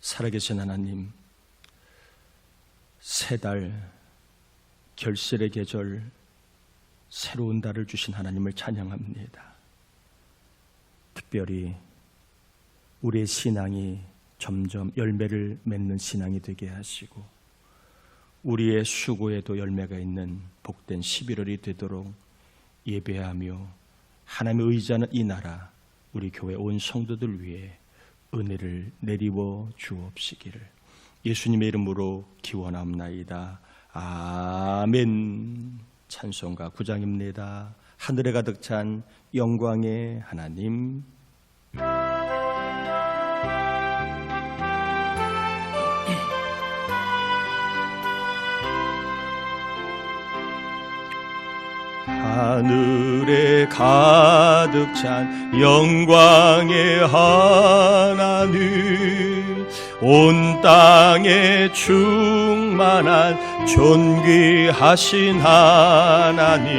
살아계신 하나님, 새 달, 결실의 계절, 새로운 달을 주신 하나님을 찬양합니다. 특별히 우리의 신앙이 점점 열매를 맺는 신앙이 되게 하시고 우리의 수고에도 열매가 있는 복된 11월이 되도록 예배하며 하나님의 의지하는 이 나라, 우리 교회 온 성도들 위해 은혜를 내리워 주옵시기를 예수님의 이름으로 기원합나이다. 아멘. 찬송가 9장입니다. 하늘에 가득 찬 영광의 하나님. 하늘에 가득 찬 영광의 하나님, 온 땅에 충만한 존귀하신 하나님,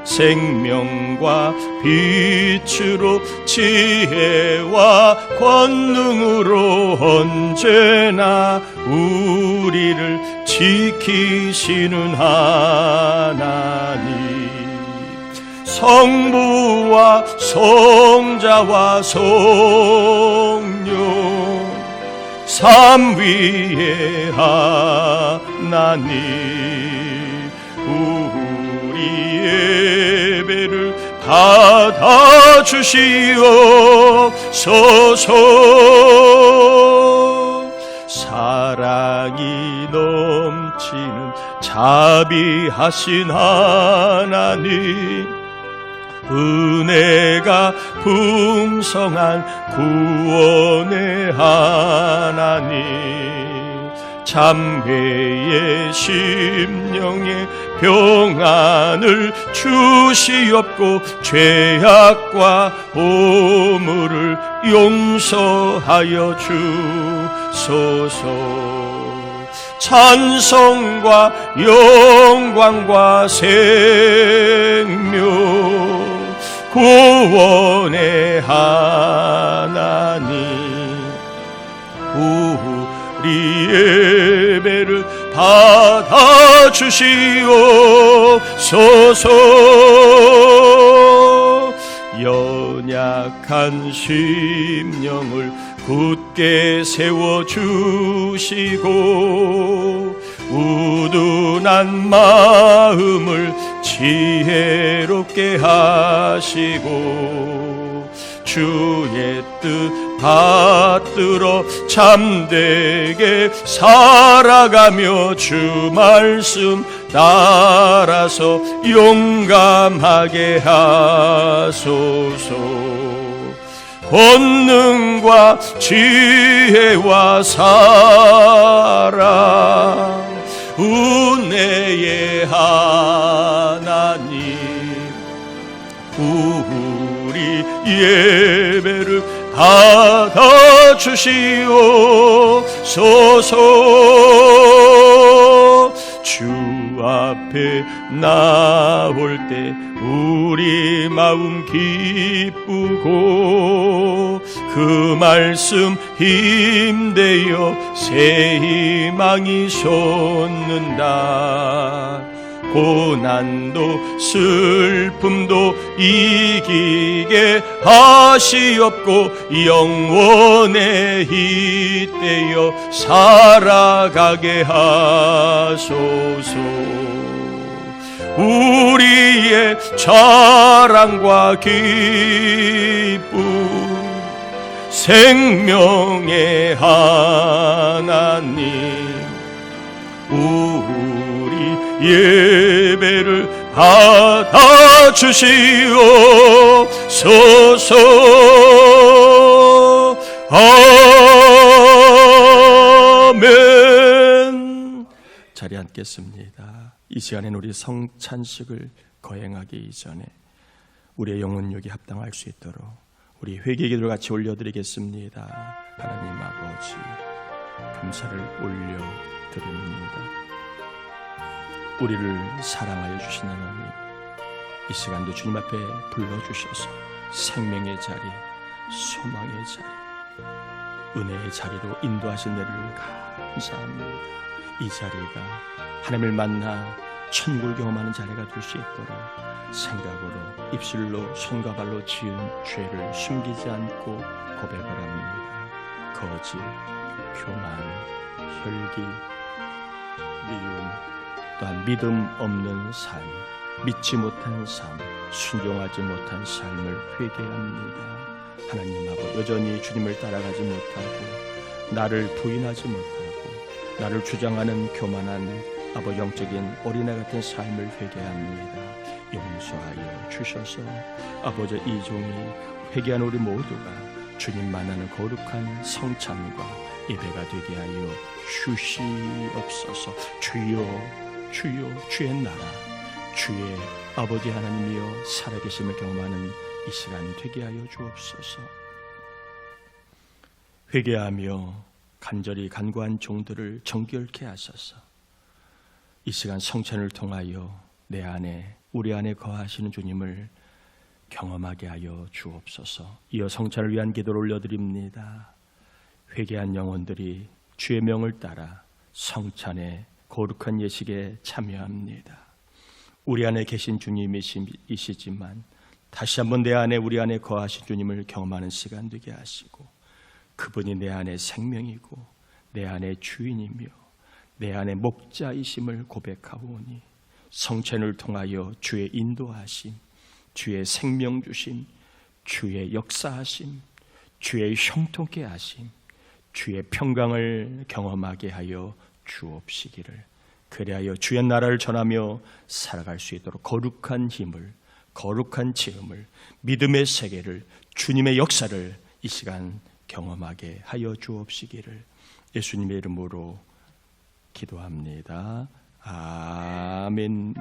생명과 빛으로 지혜와 권능으로 언제나 우리를 지키시는 하나님, 성부와 성자와 성령 삼위의 하나님, 우리 예배를 받아주시옵소서. 사랑이 넘치는 자비하신 하나님, 은혜가 풍성한 구원의 하나님, 참회의 심령에 평안을 주시옵고 죄악과 오물을 용서하여 주소서. 찬송과 영광과 생명 구원의 하나님, 우리 예배를 받아주시옵소서. 연약한 심령을 굳게 세워주시고 우둔한 마음을 지혜롭게 하시고 주의 뜻 받들어 참되게 살아가며 주 말씀 따라서 용감하게 하소서. 권능과 지혜와 사랑 은혜의 하나님, 우리 예배를 받아주시옵소서. 주 앞에 나올 때 우리 마음 기쁘고 그 말씀 힘되어 새 희망이 솟는다. 고난도 슬픔도 이기게 하시옵고 영원에 잇대어 살아가게 하소서. 우리의 자랑과 기쁨 생명의 하나님, 우리 예배를 받아주시옵소서. 아멘. 자리에 앉겠습니다. 이 시간에는 우리 성찬식을 거행하기 이전에 우리의 영혼력이 합당할 수 있도록 우리 회개기도를 같이 올려드리겠습니다. 하나님 아버지, 감사를 올려드립니다. 우리를 사랑하여 주신 하나님, 이 시간도 주님 앞에 불러주셔서 생명의 자리, 소망의 자리, 은혜의 자리로 인도하신 내를 감사합니다. 이 자리가 하나님을 만나 천국을 경험하는 자리가 될 수 있도록 생각으로 입술로 손과 발로 지은 죄를 숨기지 않고 고백을 합니다. 거짓, 교만, 혈기, 미움, 또한 믿음 없는 삶, 믿지 못한 삶, 순종하지 못한 삶을 회개합니다. 하나님 아버지, 여전히 주님을 따라가지 못하고 나를 부인하지 못하고 나를 주장하는 교만한 아버지 영적인 어린애 같은 삶을 회개합니다. 용서하여 주셔서 아버지 이 종이 회개한 우리 모두가 주님 만나는 거룩한 성찬과 예배가 되게 하여 주시옵소서. 주여 주여 주의 나라 주의 아버지 하나님이여 살아계심을 경험하는 이 시간 되게 하여 주옵소서. 회개하며 간절히 간구한 종들을 정결케 하소서. 이 시간 성찬을 통하여 내 안에 우리 안에 거하시는 주님을 경험하게 하여 주옵소서. 이어 성찬을 위한 기도를 올려드립니다. 회개한 영혼들이 주의 명을 따라 성찬의 거룩한 예식에 참여합니다. 우리 안에 계신 주님이시지만 다시 한번 내 안에 우리 안에 거하신 주님을 경험하는 시간 되게 하시고 그분이 내 안에 생명이고 내 안에 주인이며 내 안에 목자이심을 고백하오니 성찬을 통하여 주의 인도하심, 주의 생명 주심, 주의 역사하심, 주의 형통케 하심, 주의 평강을 경험하게 하여 주옵시기를. 그리하여 주의 나라를 전하며 살아갈 수 있도록 거룩한 힘을, 거룩한 지음을, 믿음의 세계를, 주님의 역사를 이 시간 경험하게 하여 주옵시기를 예수님의 이름으로 기도합니다. 아멘.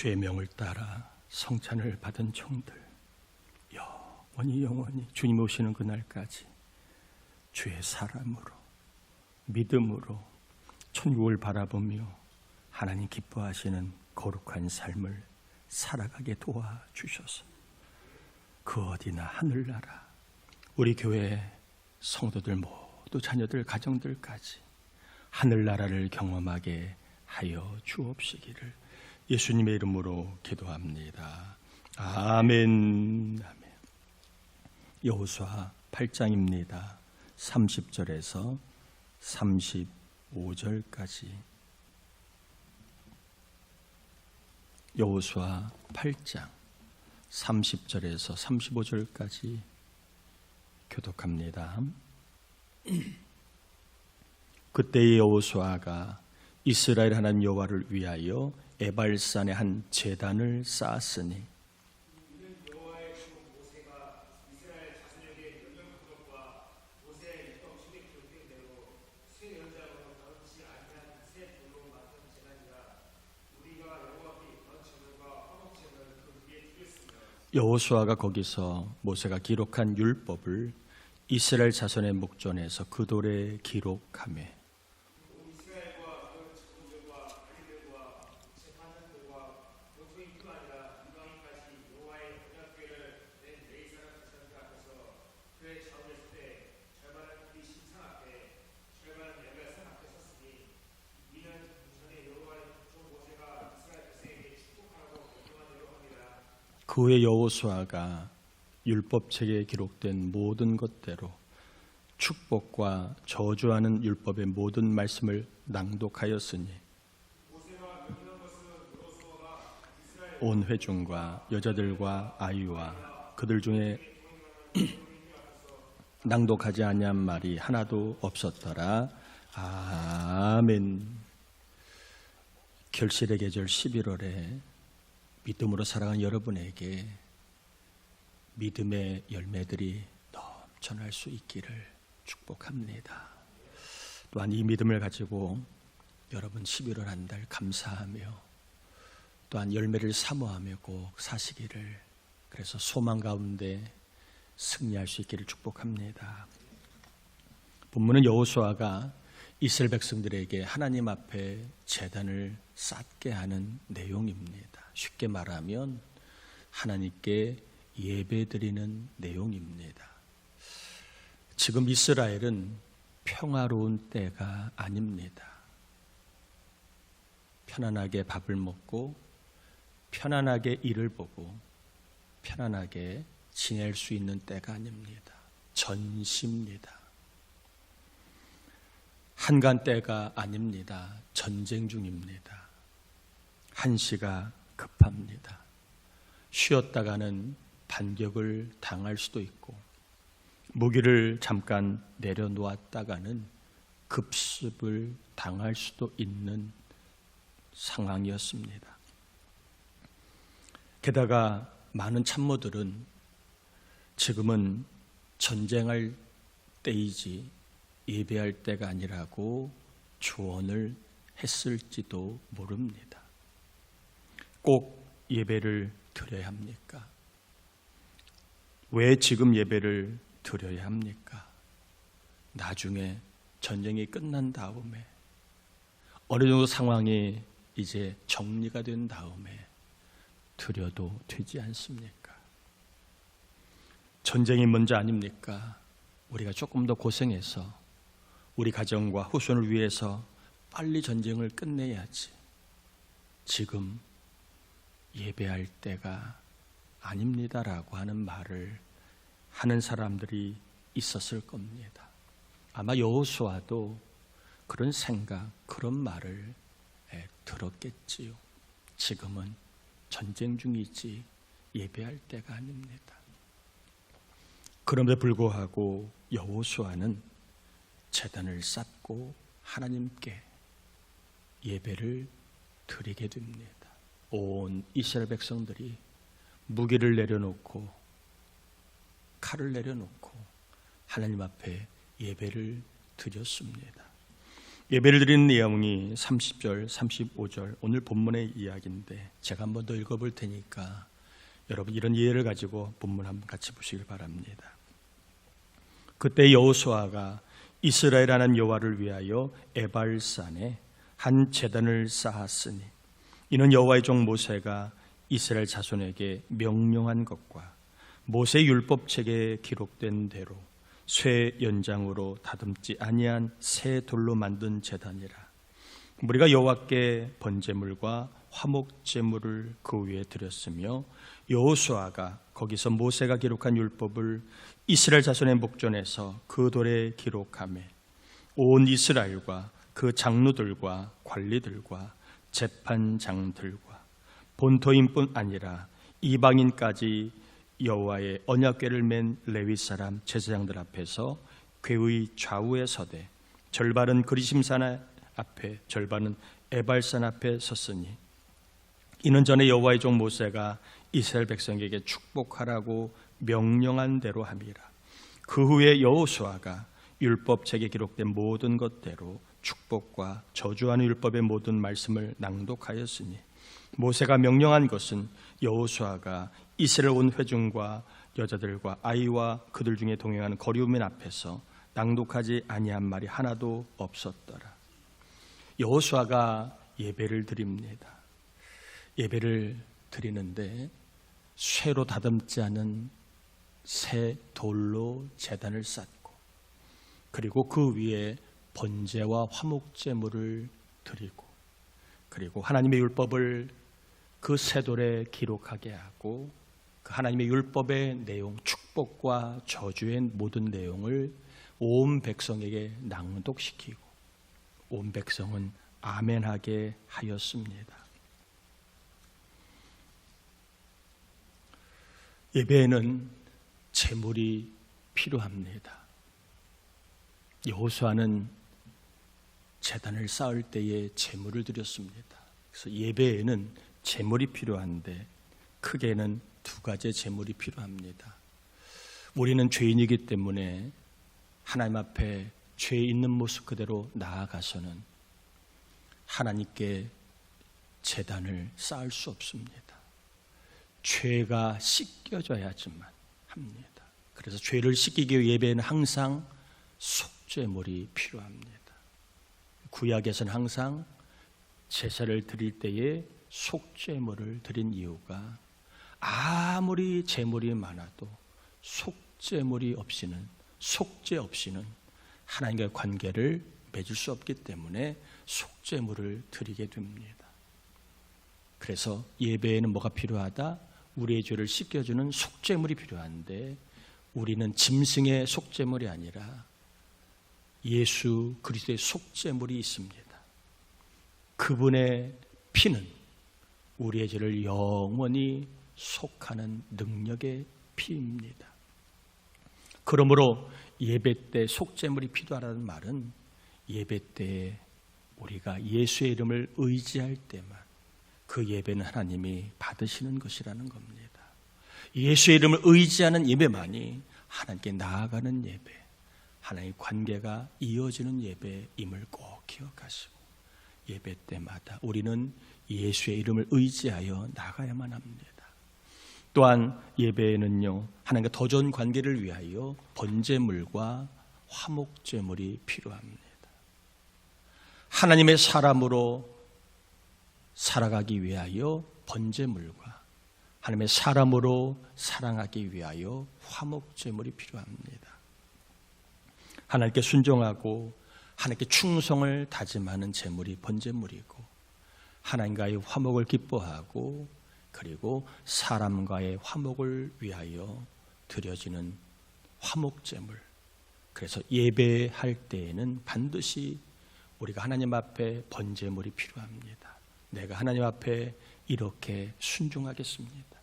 주의 명을 따라 성찬을 받은 종들 영원히 주님 오시는 그날까지 주의 사람으로 믿음으로 천국을 바라보며 하나님 기뻐하시는 거룩한 삶을 살아가게 도와주셔서 그 어디나 하늘나라 우리 교회 성도들 모두 자녀들 가정들까지 하늘나라를 경험하게 하여 주옵시기를 예수님의 이름으로 기도합니다. 아멘. 아멘. 여호수아 8장입니다. 30절에서 35절까지. 여호수아 8장 30절에서 35절까지 교독합니다. 그때의 여호수아가 이스라엘 하나님 여호와를 위하여 에발산에 한 제단을 쌓았으니 여호수아가 거기서 모세가 기록한 율법을 이스라엘 자손의 목전에서 그 돌에 기록하며 그 후에 여호수아가 율법책에 기록된 모든 것대로 축복과 저주하는 율법의 모든 말씀을 낭독하였으니 온 회중과 여자들과 아이와 그들 중에 낭독하지 아니한 말이 하나도 없었더라. 아멘. 결실의 계절 11월에 믿음으로 살아가는 여러분에게 믿음의 열매들이 넘쳐날 수 있기를 축복합니다. 또한 이 믿음을 가지고 여러분 11월 한 달 감사하며 또한 열매를 사모하며 꼭 사시기를, 그래서 소망 가운데 승리할 수 있기를 축복합니다. 본문은 여호수아가 이스라엘 백성들에게 하나님 앞에 제단을 쌓게 하는 내용입니다. 쉽게 말하면 하나님께 예배드리는 내용입니다. 지금 이스라엘은 평화로운 때가 아닙니다. 편안하게 밥을 먹고 편안하게 일을 보고 편안하게 지낼 수 있는 때가 아닙니다. 전시입니다. 한간 때가 아닙니다. 전쟁 중입니다. 한시가 급합니다. 쉬었다가는 반격을 당할 수도 있고 무기를 잠깐 내려놓았다가는 급습을 당할 수도 있는 상황이었습니다. 게다가 많은 참모들은 지금은 전쟁할 때이지 예배할 때가 아니라고 조언을 했을지도 모릅니다. 꼭 예배를 드려야 합니까? 왜 지금 예배를 드려야 합니까? 나중에 전쟁이 끝난 다음에 어느 정도 상황이 이제 정리가 된 다음에 드려도 되지 않습니까? 전쟁이 먼저 아닙니까? 우리가 조금 더 고생해서 우리 가정과 후손을 위해서 빨리 전쟁을 끝내야지. 지금 예배할 때가 아닙니다라고 하는 말을 하는 사람들이 있었을 겁니다. 아마 여호수아도 그런 생각, 그런 말을 들었겠지요. 지금은 전쟁 중이지 예배할 때가 아닙니다. 그럼에도 불구하고 여호수아는 제단을 쌓고 하나님께 예배를 드리게 됩니다. 온 이스라엘 백성들이 무기를 내려놓고 칼을 내려놓고 하나님 앞에 예배를 드렸습니다. 예배를 드리는 내용이 30절, 35절 오늘 본문의 이야기인데 제가 한 번 더 읽어볼 테니까 여러분 이런 이해를 가지고 본문 한번 같이 보시길 바랍니다. 그때 여호수아가 이스라엘 하나님 여호와를 위하여 에발산에 한 제단을 쌓았으니 이는 여호와의 종 모세가 이스라엘 자손에게 명령한 것과 모세 율법책에 기록된 대로 쇠 연장으로 다듬지 아니한 새 돌로 만든 제단이라. 우리가 여호와께 번제물과 화목 제물을 그 위에 드렸으며 여호수아가 거기서 모세가 기록한 율법을 이스라엘 자손의 목전에서 그 돌에 기록하며 온 이스라엘과 그 장로들과 관리들과 재판장들과 본토인뿐 아니라 이방인까지 여호와의 언약궤를 맨 레위 사람 제사장들 앞에서 궤의 좌우에 서되 절반은 그리심산 앞에 절반은 에발산 앞에 섰으니 이는 전에 여호와의 종 모세가 이스라엘 백성에게 축복하라고 명령한 대로 함이라. 그 후에 여호수아가 율법책에 기록된 모든 것대로 축복과 저주하는 율법의 모든 말씀을 낭독하였으니 모세가 명령한 것은 여호수아가 이스라엘 온 회중과 여자들과 아이와 그들 중에 동행하는 거류민 앞에서 낭독하지 아니한 말이 하나도 없었더라. 여호수아가 예배를 드립니다. 예배를 드리는데 쇠로 다듬지 않은 새 돌로 제단을 쌓고, 그리고 그 위에 번제와 화목제물을 드리고, 그리고 하나님의 율법을 그 새 돌에 기록하게 하고, 그 하나님의 율법의 내용, 축복과 저주의 모든 내용을 온 백성에게 낭독시키고 온 백성은 아멘하게 하였습니다. 예배에는 제물이 필요합니다. 여호수아는 제단을 쌓을 때에 제물을 드렸습니다. 그래서 예배에는 제물이 필요한데 크게는 두 가지의 제물이 필요합니다. 우리는 죄인이기 때문에 하나님 앞에 죄 있는 모습 그대로 나아가서는 하나님께 제단을 쌓을 수 없습니다. 죄가 씻겨져야지만 합니다. 그래서 죄를 씻기기 위해 예배에는 항상 속죄물이 필요합니다. 구약에서는 항상 제사를 드릴 때에 속죄물을 드린 이유가 아무리 제물이 많아도 속죄 없이는 하나님과의 관계를 맺을 수 없기 때문에 속죄물을 드리게 됩니다. 그래서 예배에는 뭐가 필요하다? 우리의 죄를 씻겨주는 속죄물이 필요한데 우리는 짐승의 속죄물이 아니라 예수 그리스도의 속죄물이 있습니다. 그분의 피는 우리의 죄를 영원히 속하는 능력의 피입니다. 그러므로 예배 때 속죄물이 필요하다는 말은 예배 때 우리가 예수의 이름을 의지할 때만 그 예배는 하나님이 받으시는 것이라는 겁니다. 예수의 이름을 의지하는 예배만이 하나님께 나아가는 예배, 하나님의 관계가 이어지는 예배임을 꼭 기억하시고 예배 때마다 우리는 예수의 이름을 의지하여 나가야만 합니다. 또한 예배에는요, 하나님과 더 좋은 관계를 위하여 번제물과 화목제물이 필요합니다. 하나님의 사람으로 살아가기 위하여 번제물과 하나님의 사람으로 사랑하기 위하여 화목제물이 필요합니다. 하나님께 순종하고 하나님께 충성을 다짐하는 제물이 번제물이고, 하나님과의 화목을 기뻐하고 그리고 사람과의 화목을 위하여 드려지는 화목제물. 그래서 예배할 때에는 반드시 우리가 하나님 앞에 번제물이 필요합니다. 내가 하나님 앞에 이렇게 순종하겠습니다.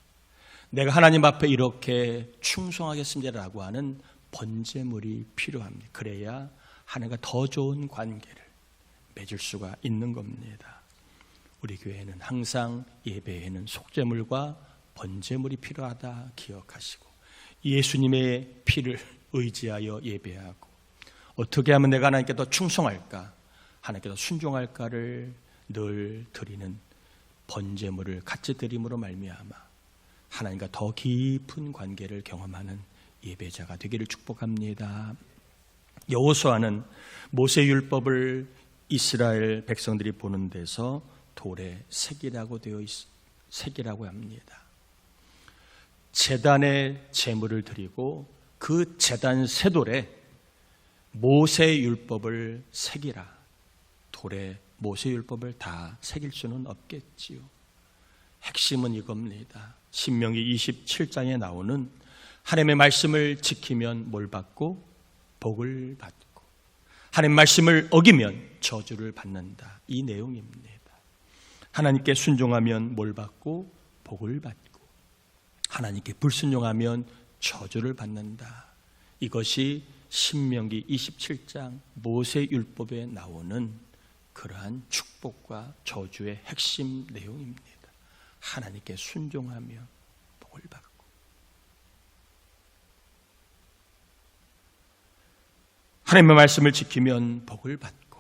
내가 하나님 앞에 이렇게 충성하겠습니다라고 하는 번제물이 필요합니다. 그래야 하나님과 더 좋은 관계를 맺을 수가 있는 겁니다. 우리 교회는 항상 예배에는 속죄물과 번제물이 필요하다 기억하시고 예수님의 피를 의지하여 예배하고 어떻게 하면 내가 하나님께 더 충성할까, 하나님께 더 순종할까를 늘 드리는 번제물을 같이 드림으로 말미암아 하나님과 더 깊은 관계를 경험하는 예배자가 되기를 축복합니다. 여호수아는 모세율법을 이스라엘 백성들이 보는 데서 돌에 새기라고 새기라고 합니다. 제단에 제물을 드리고 그 제단 쇠돌에 모세율법을 새기라. 돌에 모세율법을 다 새길 수는 없겠지요. 핵심은 이겁니다. 신명기 27장에 나오는 하나님의 말씀을 지키면 뭘 받고 복을 받고 하나님의 말씀을 어기면 저주를 받는다. 이 내용입니다. 하나님께 순종하면 뭘 받고 복을 받고 하나님께 불순종하면 저주를 받는다. 이것이 신명기 27장 모세율법에 나오는 그러한 축복과 저주의 핵심 내용입니다. 하나님께 순종하며 복을 받고 하나님의 말씀을 지키면 복을 받고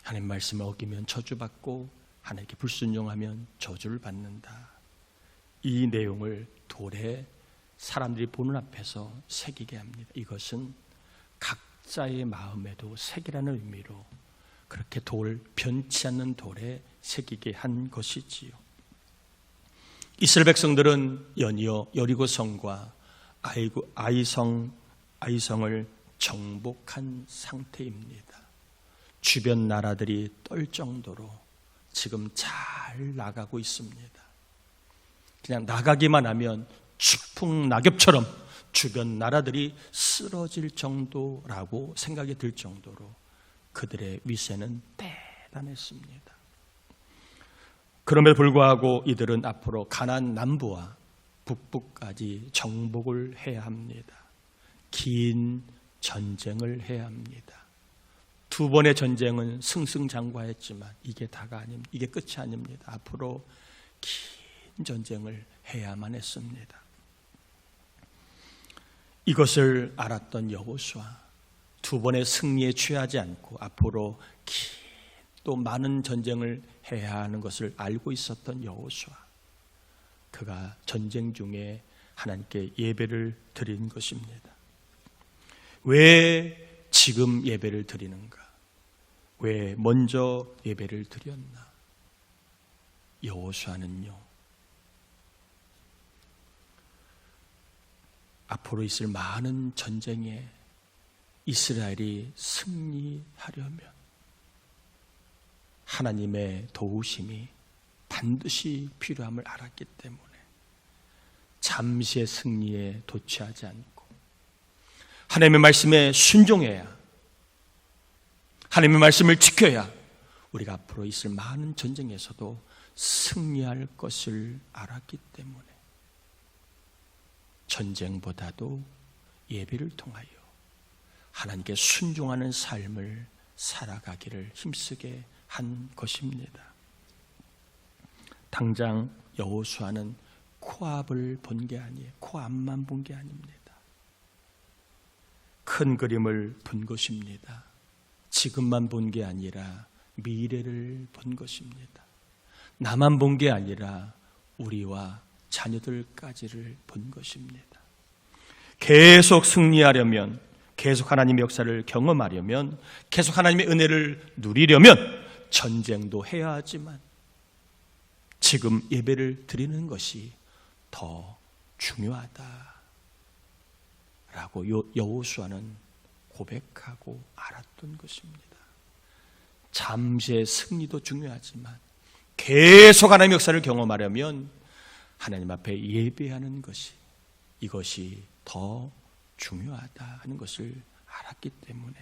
하나님의 말씀을 어기면 저주받고 하나님께 불순종하면 저주를 받는다. 이 내용을 돌에 사람들이 보는 앞에서 새기게 합니다. 이것은 각자의 마음에도 새기라는 의미로 그렇게 변치 않는 돌에 새기게 한 것이지요. 이스라엘 백성들은 연이어 여리고성과 아이성을 정복한 상태입니다. 주변 나라들이 떨 정도로 지금 잘 나가고 있습니다. 그냥 나가기만 하면 추풍낙엽처럼 주변 나라들이 쓰러질 정도라고 생각이 들 정도로 그들의 위세는 대단했습니다. 그럼에도 불구하고 이들은 앞으로 가나안 남부와 북부까지 정복을 해야 합니다. 긴 전쟁을 해야 합니다. 두 번의 전쟁은 승승장구하였지만 이게 다가 아닙니다. 이게 끝이 아닙니다. 앞으로 긴 전쟁을 해야만 했습니다. 이것을 알았던 여호수아, 두 번의 승리에 취하지 않고 앞으로 또 많은 전쟁을 해야 하는 것을 알고 있었던 여호수아, 그가 전쟁 중에 하나님께 예배를 드린 것입니다. 왜 지금 예배를 드리는가? 왜 먼저 예배를 드렸나? 여호수아는요, 앞으로 있을 많은 전쟁에 이스라엘이 승리하려면 하나님의 도우심이 반드시 필요함을 알았기 때문에 잠시의 승리에 도취하지 않고 하나님의 말씀에 순종해야, 하나님의 말씀을 지켜야 우리가 앞으로 있을 많은 전쟁에서도 승리할 것을 알았기 때문에 전쟁보다도 예배를 통하여 하나님께 순종하는 삶을 살아가기를 힘쓰게 한 것입니다. 당장 여호수아는 코앞을 본 게 아니에요. 코앞만 본 게 아닙니다. 큰 그림을 본 것입니다. 지금만 본 게 아니라 미래를 본 것입니다. 나만 본 게 아니라 우리와 자녀들까지를 본 것입니다. 계속 승리하려면, 계속 하나님의 역사를 경험하려면, 계속 하나님의 은혜를 누리려면 전쟁도 해야 하지만 지금 예배를 드리는 것이 더 중요하다라고 여호수아는 고백하고 알았던 것입니다. 잠시의 승리도 중요하지만 계속 하나님의 역사를 경험하려면 하나님 앞에 예배하는 것이, 이것이 더 중요하다 하는 것을 알았기 때문에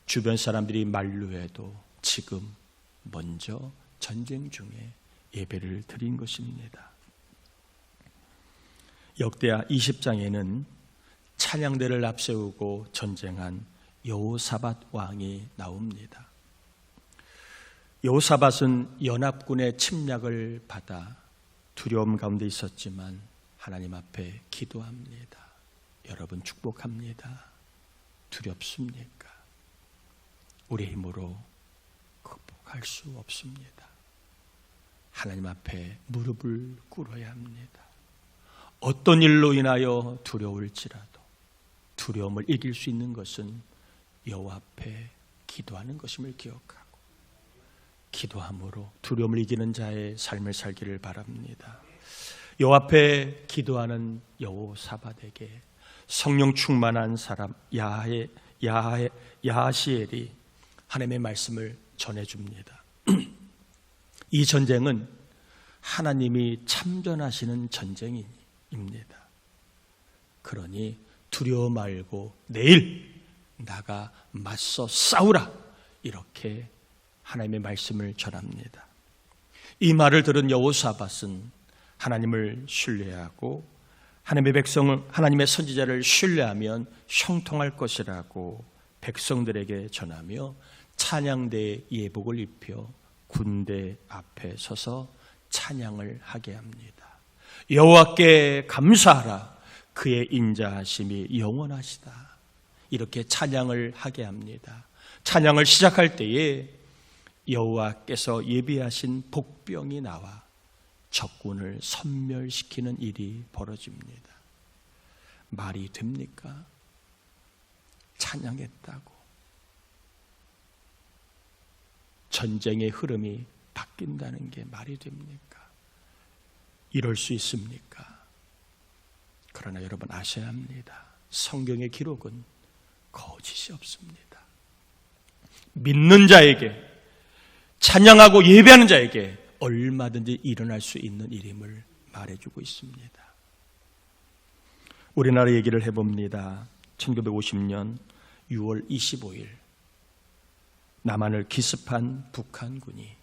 주변 사람들이 만류해도 지금 먼저 전쟁 중에 예배를 드린 것입니다. 역대하 20장에는 찬양대를 앞세우고 전쟁한 여호사밧 왕이 나옵니다. 여호사밧은 연합군의 침략을 받아 두려움 가운데 있었지만 하나님 앞에 기도합니다. 여러분 축복합니다. 두렵습니까? 우리의 힘으로 극복할 수 없습니다. 하나님 앞에 무릎을 꿇어야 합니다. 어떤 일로 인하여 두려울지라도 두려움을 이길 수 있는 것은 여호와 앞에 기도하는 것임을 기억하고 기도함으로 두려움을 이기는 자의 삶을 살기를 바랍니다. 여호와 앞에 기도하는 여호사밧에게 성령 충만한 사람 야하시엘이 하나님의 말씀을 전해줍니다. 이 전쟁은 하나님이 참전하시는 전쟁입니다. 그러니 두려워 말고 내일 나가 맞서 싸우라, 이렇게 하나님의 말씀을 전합니다. 이 말을 들은 여호사밧은 하나님을 신뢰하고 하나님의 백성을, 하나님의 선지자를 신뢰하면 형통할 것이라고 백성들에게 전하며 찬양대의 예복을 입혀 군대 앞에 서서 찬양을 하게 합니다. 여호와께 감사하라, 그의 인자하심이 영원하시다, 이렇게 찬양을 하게 합니다. 찬양을 시작할 때에 여호와께서 예비하신 복병이 나와 적군을 섬멸시키는 일이 벌어집니다. 말이 됩니까? 찬양했다고 전쟁의 흐름이 바뀐다는 게 말이 됩니까? 이럴 수 있습니까? 그러나 여러분 아셔야 합니다. 성경의 기록은 거짓이 없습니다. 믿는 자에게, 찬양하고 예배하는 자에게 얼마든지 일어날 수 있는 일임을 말해주고 있습니다. 우리나라 얘기를 해봅니다. 1950년 6월 25일 남한을 기습한 북한군이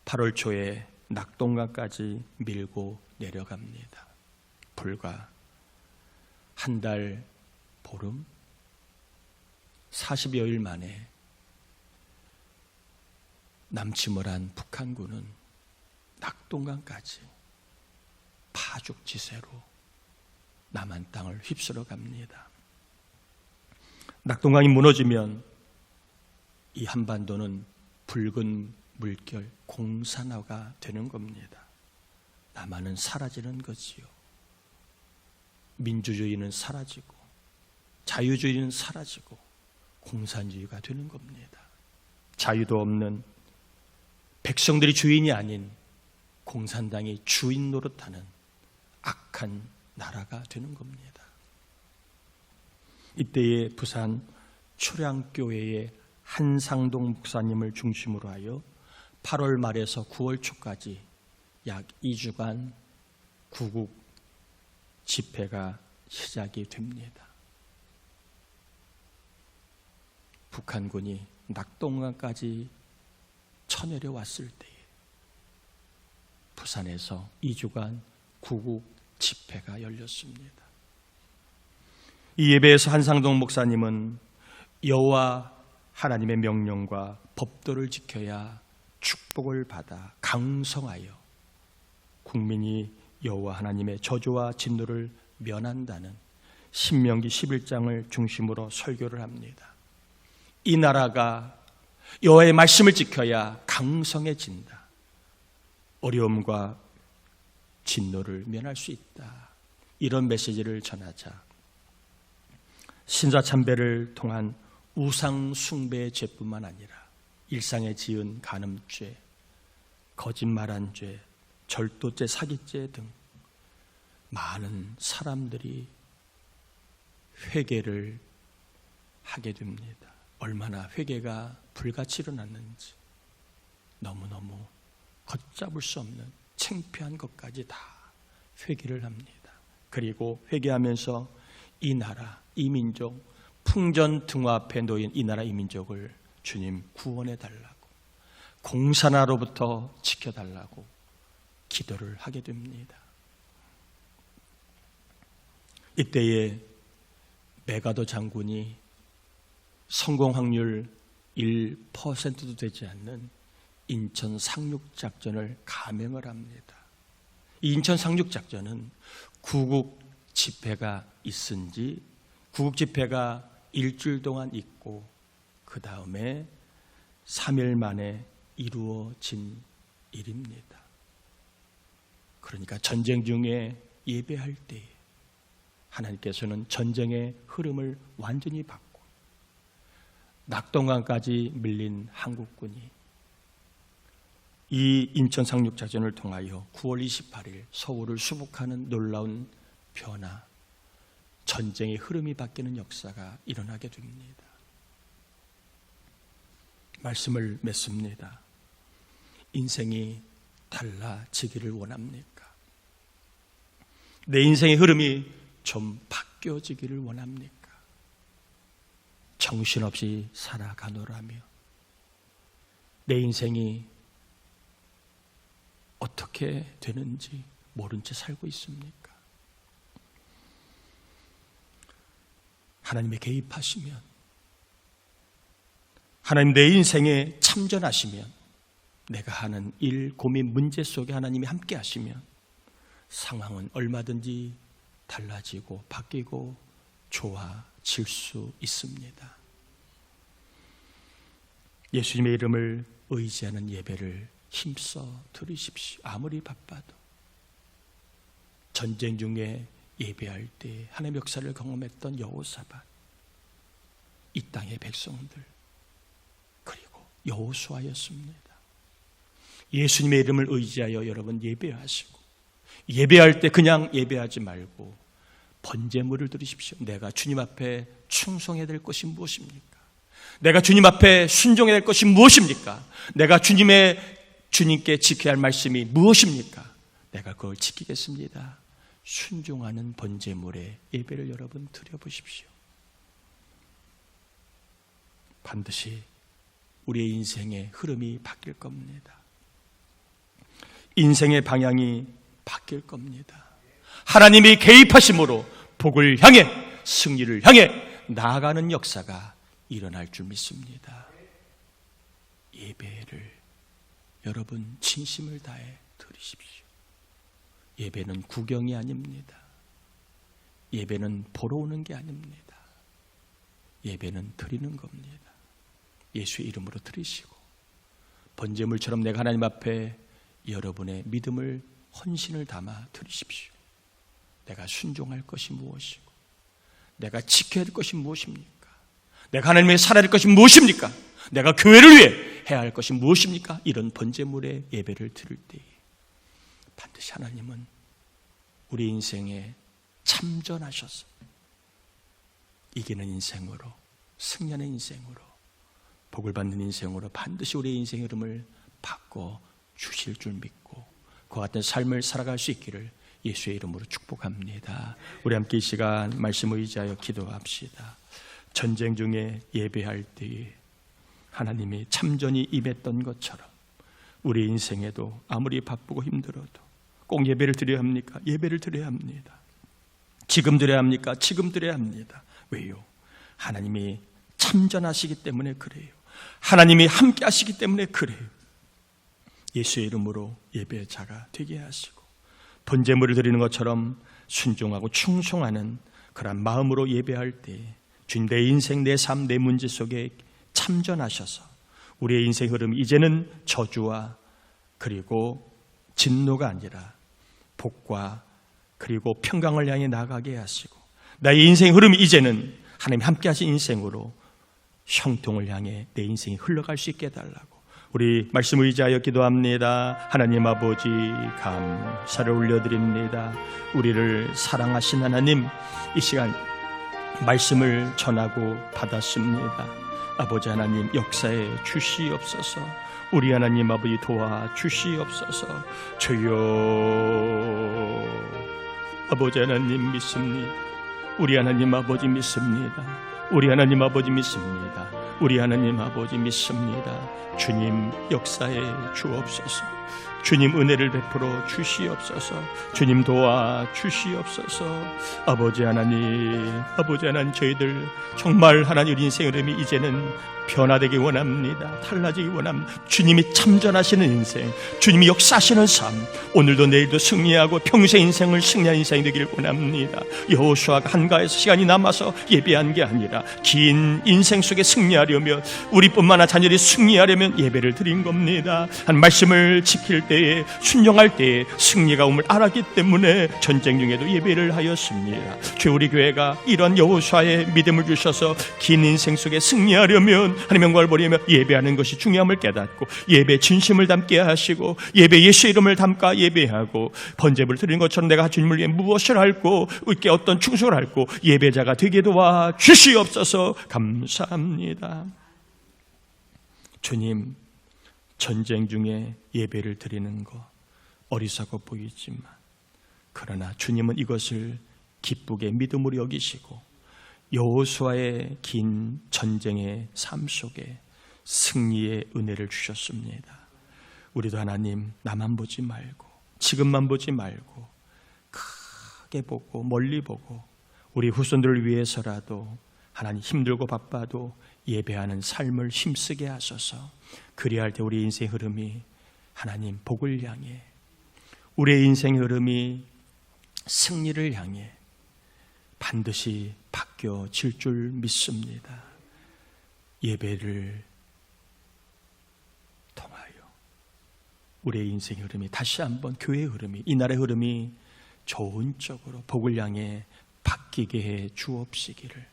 8월 초에 낙동강까지 밀고 내려갑니다. 불과 한 달 보름 40여일 만에 남침을 북한군은 낙동강까지 파죽지세로 남한 땅을 휩쓸어 갑니다. 낙동강이 무너지면 이 한반도는 붉은 물결 공산화가 되는 겁니다. 남한은 사라지는 거지요. 민주주의는 사라지고 자유주의는 사라지고 공산주의가 되는 겁니다. 자유도 없는 백성들이 주인이 아닌 공산당이 주인 노릇하는 악한 나라가 되는 겁니다. 이때에 부산 초량교회의 한상동 목사님을 중심으로 하여 8월 말에서 9월 초까지 약 2주간 구국 집회가 시작이 됩니다. 북한군이 낙동강까지 쳐내려왔을 때에 부산에서 2주간 구국 집회가 열렸습니다. 이 예배에서 한상동 목사님은 여호와 하나님의 명령과 법도를 지켜야 축복을 받아 강성하여 국민이 여호와 하나님의 저주와 진노를 면한다는 신명기 11장을 중심으로 설교를 합니다. 이 나라가 여호와의 말씀을 지켜야 강성해진다. 어려움과 진노를 면할 수 있다. 이런 메시지를 전하자 신사참배를 통한 우상 숭배의 죄뿐만 아니라 일상에 지은 간음죄, 거짓말한 죄, 절도죄, 사기죄 등 많은 사람들이 회개를 하게 됩니다. 얼마나 회개가 불같이 일어났는지 너무너무 걷잡을 수 없는 창피한 것까지 다 회개를 합니다. 그리고 회개하면서 이 나라, 이 민족, 풍전등화 앞에 놓인 이 나라, 이 민족을 주님 구원해 달라고, 공산화로부터 지켜달라고 기도를 하게 됩니다. 이때에 메가더 장군이 성공 확률 1%도 되지 않는 인천 상륙작전을 감행을 합니다. 이 인천 상륙작전은 구국 집회가 있은지 구국 집회가 일주일 동안 있고 그 다음에 3일 만에 이루어진 일입니다. 그러니까 전쟁 중에 예배할 때에 하나님께서는 전쟁의 흐름을 완전히 바꾸고 낙동강까지 밀린 한국군이 이 인천 상륙작전을 통하여 9월 28일 서울을 수복하는 놀라운 변화, 전쟁의 흐름이 바뀌는 역사가 일어나게 됩니다. 말씀을 맺습니다. 인생이 달라지기를 원합니까? 내 인생의 흐름이 좀 바뀌어지기를 원합니까? 정신없이 살아가노라며 내 인생이 어떻게 되는지 모른 채 살고 있습니까? 하나님의 개입하시면, 하나님 내 인생에 참전하시면, 내가 하는 일, 고민, 문제 속에 하나님이 함께 하시면 상황은 얼마든지 달라지고 바뀌고 좋아질 수 있습니다. 예수님의 이름을 의지하는 예배를 힘써 드리십시오. 아무리 바빠도. 전쟁 중에 예배할 때 하나님의 역사를 경험했던 여호사밧, 이 땅의 백성들, 그리고 여호수아였습니다. 예수님의 이름을 의지하여 여러분 예배하시고, 예배할 때 그냥 예배하지 말고 번제물을 드리십시오. 내가 주님 앞에 충성해야 될 것이 무엇입니까? 내가 주님 앞에 순종해야 될 것이 무엇입니까? 내가 주님께 지켜야 할 말씀이 무엇입니까? 내가 그걸 지키겠습니다. 순종하는 번제물의 예배를 여러분 드려보십시오. 반드시 우리의 인생의 흐름이 바뀔 겁니다. 인생의 방향이 바뀔 겁니다. 하나님이 개입하심으로 복을 향해, 승리를 향해 나아가는 역사가 일어날 줄 믿습니다. 예배를 여러분 진심을 다해 드리십시오. 예배는 구경이 아닙니다. 예배는 보러 오는 게 아닙니다. 예배는 드리는 겁니다. 예수의 이름으로 드리시고, 번제물처럼 내가 하나님 앞에 여러분의 믿음을, 헌신을 담아 드리십시오. 내가 순종할 것이 무엇이고, 내가 지켜야 할 것이 무엇입니까? 내가 하나님의 살아야 할 것이 무엇입니까? 내가 교회를 위해 해야 할 것이 무엇입니까? 이런 번제물의 예배를 드릴 때에 반드시 하나님은 우리 인생에 참전하셔서 이기는 인생으로, 승리하는 인생으로, 복을 받는 인생으로 반드시 우리의 인생의 흐름을 바꿔 주실 줄 믿고 그와 같은 삶을 살아갈 수 있기를 예수의 이름으로 축복합니다. 우리 함께 이 시간 말씀을 의지하여 기도합시다. 전쟁 중에 예배할 때에 하나님이 참전이 임했던 것처럼 우리 인생에도 아무리 바쁘고 힘들어도 꼭 예배를 드려야 합니까? 예배를 드려야 합니다. 지금 드려야 합니까? 지금 드려야 합니다. 왜요? 하나님이 참전하시기 때문에 그래요. 하나님이 함께 하시기 때문에 그래요. 예수의 이름으로 예배자가 되게 하시고 번제물을 드리는 것처럼 순종하고 충성하는 그런 마음으로 예배할 때 주님, 내 인생, 내 삶, 내 문제 속에 참전하셔서 우리의 인생 흐름이 이제는 저주와 그리고 진노가 아니라 복과 그리고 평강을 향해 나가게 하시고 나의 인생 흐름이 이제는 하나님 함께 하신 인생으로 형통을 향해 내 인생이 흘러갈 수 있게 해달라고 우리 말씀을 의지하여 기도합니다. 하나님 아버지, 감사를 올려드립니다. 우리를 사랑하신 하나님, 이 시간 말씀을 전하고 받았습니다. 아버지 하나님, 역사에 주시옵소서. 우리 하나님 아버지 도와 주시옵소서. 주여, 아버지 하나님 믿습니다. 우리 하나님 아버지 믿습니다. 우리 하나님 아버지 믿습니다. 우리 하나님 아버지 믿습니다. 주님 역사에 주옵소서. 주님 은혜를 베풀어 주시옵소서. 주님 도와 주시옵소서. 아버지 하나님 저희들 정말 하나님 인생 흐름이 이제는 변화되기 원합니다. 달라지기 원합니다. 주님이 참전하시는 인생, 주님이 역사하시는 삶, 오늘도 내일도 승리하고 평생 인생을 승리하는 인생이 되기를 원합니다. 여호수아가 한가해서 시간이 남아서 예배한 게 아니라 긴 인생 속에 승리하려면, 우리뿐만 아니라 자녀들이 승리하려면 예배를 드린 겁니다. 한 말씀을 지킬 때에, 순종할 때에 승리가 옴을 알았기 때문에 전쟁 중에도 예배를 하였습니다. 주, 우리 교회가 이런 여호수아의 믿음을 주셔서 긴 인생 속에 승리하려면, 하나님의 영광을 보려면 예배하는 것이 중요함을 깨닫고 예배 진심을 담게 하시고 예배 예수의 이름을 담가 예배하고 번제물을 드리는 것처럼 내가 주님을 위해 무엇을 할고 의께 어떤 충성을 할고 예배자가 되게 도와 주시옵소서. 감사합니다. 주님, 전쟁 중에 예배를 드리는 것 어리석어 보이지만 그러나 주님은 이것을 기쁘게 믿음으로 여기시고 여호수아의 긴 전쟁의 삶 속에 승리의 은혜를 주셨습니다. 우리도 하나님 나만 보지 말고 지금만 보지 말고 크게 보고 멀리 보고 우리 후손들을 위해서라도 하나님 힘들고 바빠도 예배하는 삶을 힘쓰게 하소서. 그리할 때 우리 인생 흐름이 하나님 복을 향해, 우리의 인생 흐름이 승리를 향해 반드시 바뀌어질 줄 믿습니다. 예배를 통하여 우리의 인생의 흐름이 다시 한번 교회의 흐름이, 이 나라의 흐름이 좋은 쪽으로 복을 향해 바뀌게 해 주옵시기를,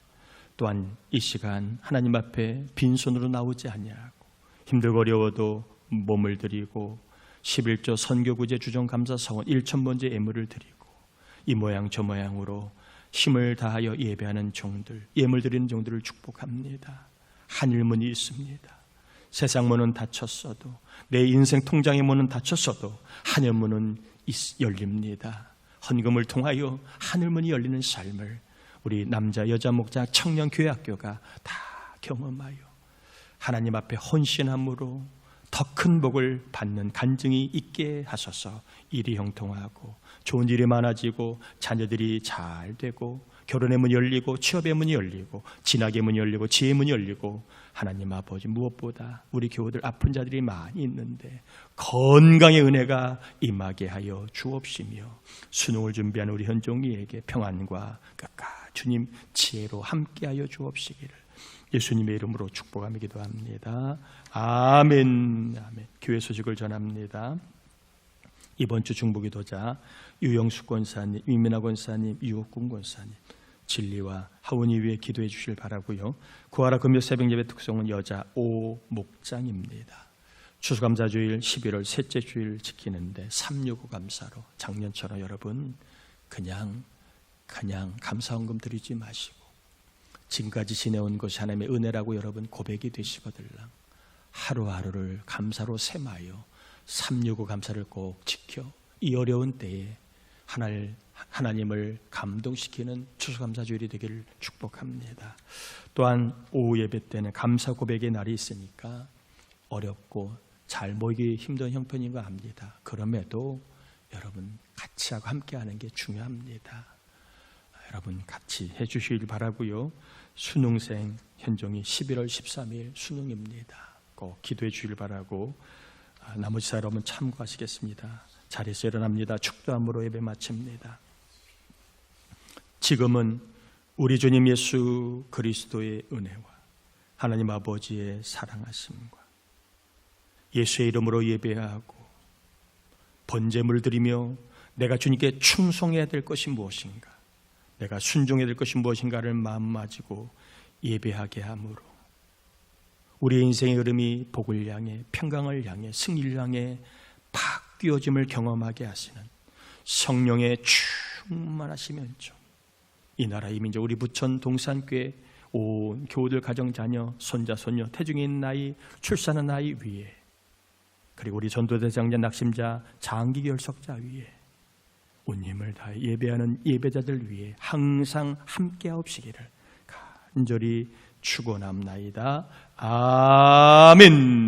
또한 이 시간 하나님 앞에 빈손으로 나오지 아니하고 힘들고 어려워도 몸을 드리고 11조 선교구제 주정감사 서원 1,000번째 예물을 드리고 이 모양 저 모양으로 힘을 다하여 예배하는 종들, 예물 드리는 종들을 축복합니다. 하늘문이 있습니다. 세상 문은 닫혔어도, 내 인생 통장의 문은 닫혔어도 하늘문은 열립니다. 헌금을 통하여 하늘문이 열리는 삶을 우리 남자, 여자 목자, 청년 교회학교가 다 경험하여 하나님 앞에 헌신함으로 더 큰 복을 받는 간증이 있게 하소서. 일이 형통하고 좋은 일이 많아지고 자녀들이 잘 되고 결혼의 문이 열리고 취업의 문이 열리고 진학의 문이 열리고 지혜의 문이 열리고, 하나님 아버지 무엇보다 우리 교우들 아픈 자들이 많이 있는데 건강의 은혜가 임하게 하여 주옵시며, 수능을 준비하는 우리 현종이에게 평안과 끝까지 주님 지혜로 함께하여 주옵시기를 예수님의 이름으로 축복하며 기도합니다. 아멘. 아멘. 교회 소식을 전합니다. 이번 주 중보기도자 유영숙 권사님, 윤민아 권사님, 유옥군 권사님 진리와 하원이 위해 기도해 주실 바라고요. 구하라 금요 새벽 예배 특송은 여자 5 목장입니다. 추수감사주일 11월 셋째 주일 지키는데 365 감사로 작년처럼 여러분 그냥 감사헌금 드리지 마시고 지금까지 지내온 것이 하나님의 은혜라고 여러분 고백이 되시거들랑 하루하루를 감사로 셈하여 365 감사를 꼭 지켜 이 어려운 때에 하나님을 감동시키는 추수감사주일이 되기를 축복합니다. 또한 오후 예배 때는 감사 고백의 날이 있으니까 어렵고 잘 모이기 힘든 형편인가 합니다. 그럼에도 여러분 같이 하고 함께 하는 게 중요합니다. 여러분 같이 해주시길 바라고요. 수능생 현종이 11월 13일 수능입니다. 꼭 기도해 주길 바라고 나머지 사람은 참고하시겠습니다. 자리에서 일어납니다. 축도함으로 예배 마칩니다. 지금은 우리 주님 예수 그리스도의 은혜와 하나님 아버지의 사랑하심과 예수의 이름으로 예배하고 번제물 드리며 내가 주님께 충성해야 될 것이 무엇인가, 내가 순종해야 될 것이 무엇인가를 마음가지고 예배하게 함으로 우리의 인생의 흐름이 복을 향해 평강을 향해 승리를 향해 바뀌어짐을 경험하게 하시는 성령의 충만하심 연종, 이 나라 이 민족 우리 부천 동산교회 온 교우들 가정 자녀 손자 손녀 태중인 나이 출산한 나이 위에, 그리고 우리 전도대장자 낙심자 장기 결석자 위에 온 힘을 다해 예배하는 예배자들 위해 항상 함께하옵시기를 간절히 축원합나이다. 아멘.